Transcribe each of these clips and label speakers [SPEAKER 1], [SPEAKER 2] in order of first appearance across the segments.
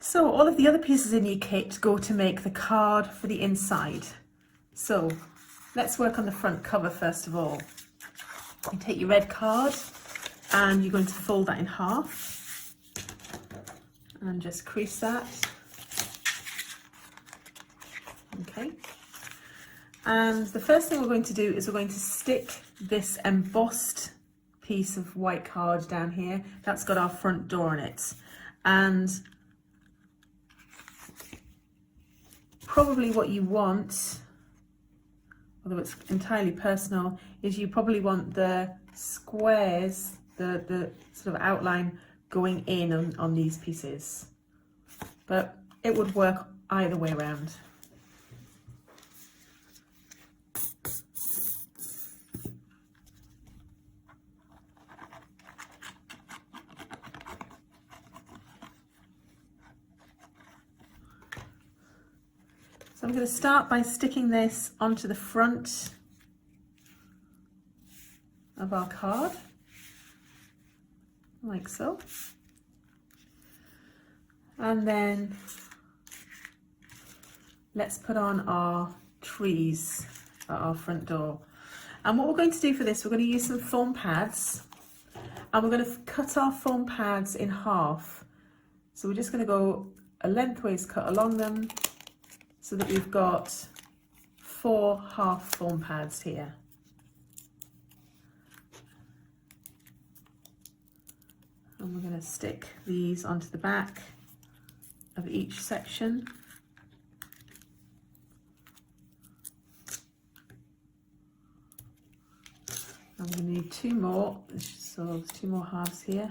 [SPEAKER 1] So all of the other pieces in your kit go to make the card for the inside. So let's work on the front cover first of all. You take your red card and you're going to fold that in half and just crease that. Okay. And the first thing we're going to do is we're going to stick this embossed piece of white card down here. That's got our front door on it. And probably what you want, although it's entirely personal, is you probably want the squares, the sort of outline going in on these pieces. But it would work either way around. So I'm going to start by sticking this onto the front of our card, like so. And then let's put on our trees at our front door. And what we're going to do for this, we're going to use some foam pads, and we're going to cut our foam pads in half. So we're just going to go a lengthways cut along them, so that we've got 4 half foam pads here. And we're going to stick these onto the back of each section. I'm going to need 2 more, so there's 2 more halves here.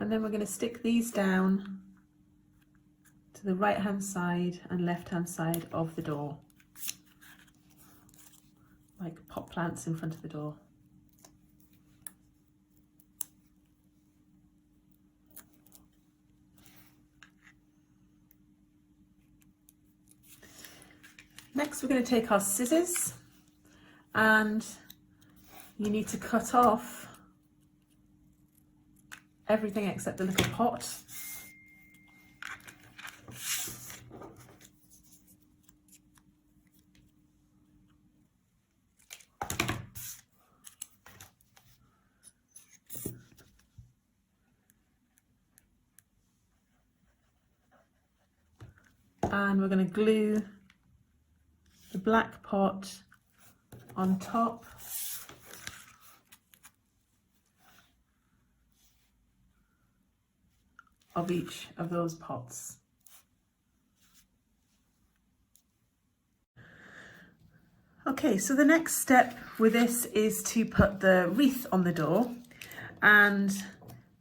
[SPEAKER 1] And then we're going to stick these down to the right hand side and left hand side of the door, like pot plants in front of the door. Next we're going to take our scissors, and you need to cut off everything except the little pot. And we're going to glue the black pot on top of each of those pots. Okay, so the next step with this is to put the wreath on the door, and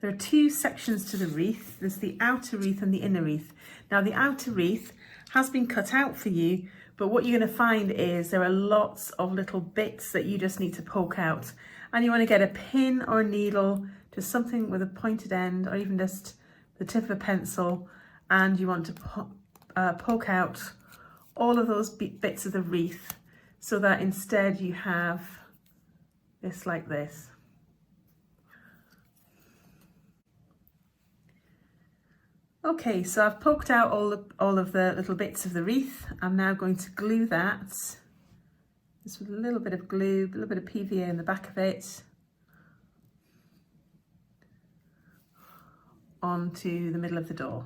[SPEAKER 1] there are 2 sections to the wreath. There's the outer wreath and the inner wreath. Now the outer wreath has been cut out for you, but what you're going to find is there are lots of little bits that you just need to poke out, and you want to get a pin or a needle, just something with a pointed end, or even just the tip of a pencil, and you want to poke out all of those bits of the wreath, so that instead you have this like this. Okay, so I've poked out all of the little bits of the wreath. I'm now going to glue that, just with a little bit of glue, a little bit of PVA in the back of it, onto the middle of the door.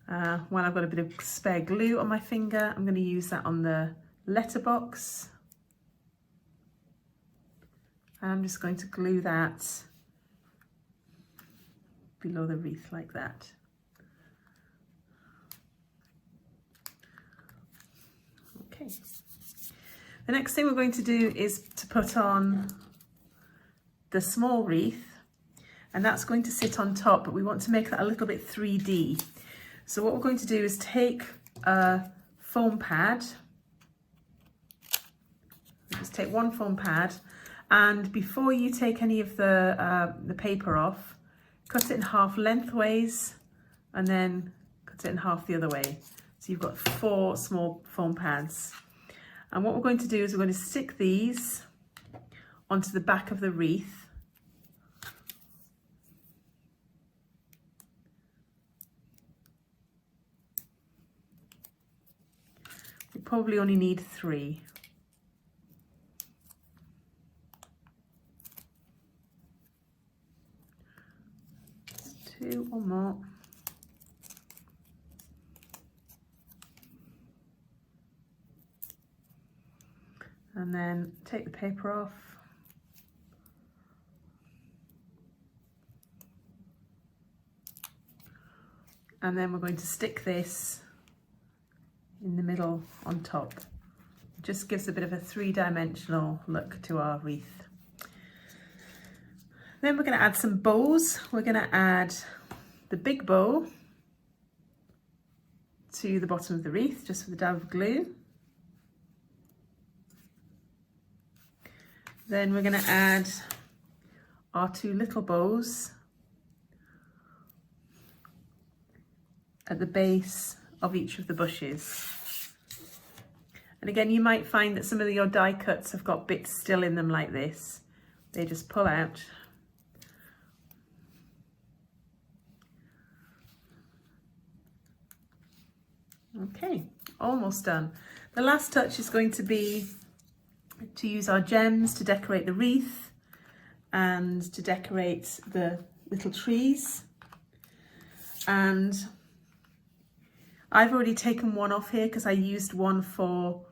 [SPEAKER 1] While I've got a bit of spare glue on my finger, I'm going to use that on the letterbox. And I'm just going to glue that below the wreath like that. Okay. The next thing we're going to do is to put on the small wreath, and that's going to sit on top, but we want to make that a little bit 3D. So what we're going to do is take a foam pad, just take 1 foam pad, and before you take any of the paper off, cut it in half lengthways and then cut it in half the other way. So you've got 4 small foam pads. And what we're going to do is we're going to stick these onto the back of the wreath. We probably only need 3. 2 or more. And then take the paper off. And then we're going to stick this in the middle on top. It just gives a bit of a 3-dimensional look to our wreath. Then we're going to add some bows. We're going to add the big bow to the bottom of the wreath, just with a dab of glue. Then we're going to add our 2 little bows at the base of each of the bushes. And again, you might find that some of your die cuts have got bits still in them like this. They just pull out. Okay, almost done. The last touch is going to be to use our gems to decorate the wreath and to decorate the little trees. And I've already taken one off here because I used one for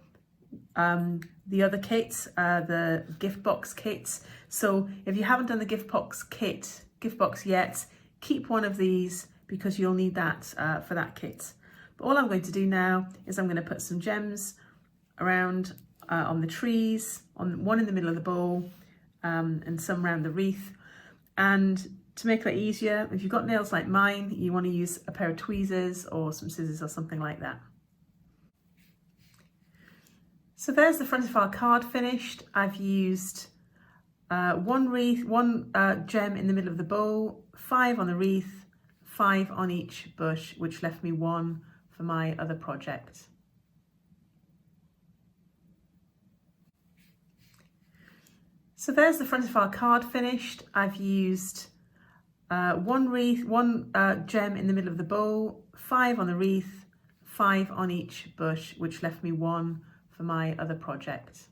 [SPEAKER 1] the other kits, the gift box kits. So if you haven't done the gift box yet, keep one of these because you'll need that for that kit. But all I'm going to do now is I'm going to put some gems around on the trees, one in the middle of the bowl, and some around the wreath. And to make that easier, if you've got nails like mine, you want to use a pair of tweezers or some scissors or something like that. So there's the front of our card finished. I've used one gem in the middle of the bowl, 5 on the wreath, 5 on each bush, which left me 1 for my other project. So there's the front of our card finished. I've used one gem in the middle of the bowl, 5 on the wreath, 5 on each bush, which left me 1 for my other project.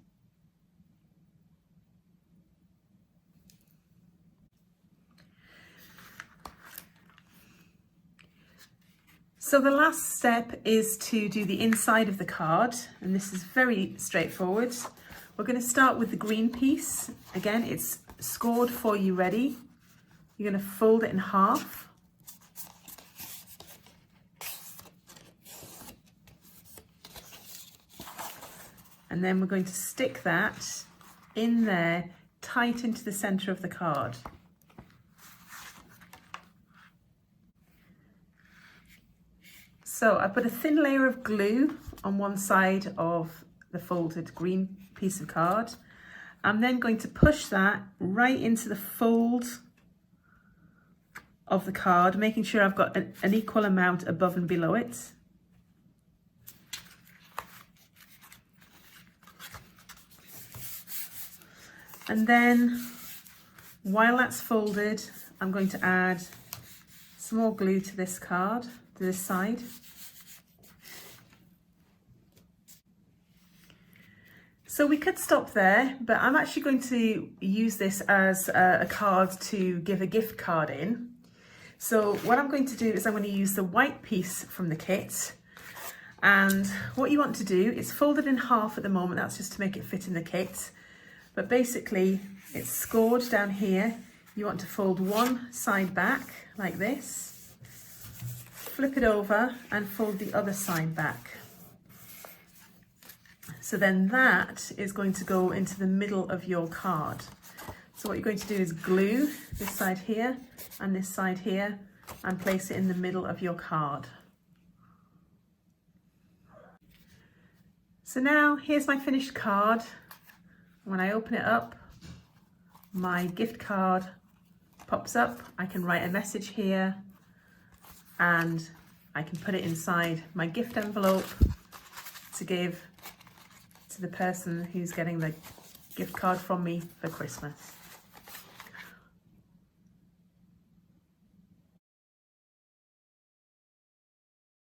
[SPEAKER 1] So the last step is to do the inside of the card, and this is very straightforward. We're going to start with the green piece. Again, it's scored for you ready. You're going to fold it in half. And then we're going to stick that in there, tight into the center of the card. So I put a thin layer of glue on one side of the folded green piece of card. I'm then going to push that right into the fold of the card, making sure I've got an equal amount above and below it. And then while that's folded, I'm going to add some more glue to this card, to this side. So we could stop there, but I'm actually going to use this as a card to give a gift card in. So what I'm going to do is I'm going to use the white piece from the kit. And what you want to do is fold it in half at the moment. That's just to make it fit in the kit. But basically it's scored down here. You want to fold one side back like this, flip it over and fold the other side back. So then that is going to go into the middle of your card. So what you're going to do is glue this side here and this side here and place it in the middle of your card. So now here's my finished card. When I open it up, my gift card pops up. I can write a message here and I can put it inside my gift envelope to give to the person who's getting the gift card from me for Christmas.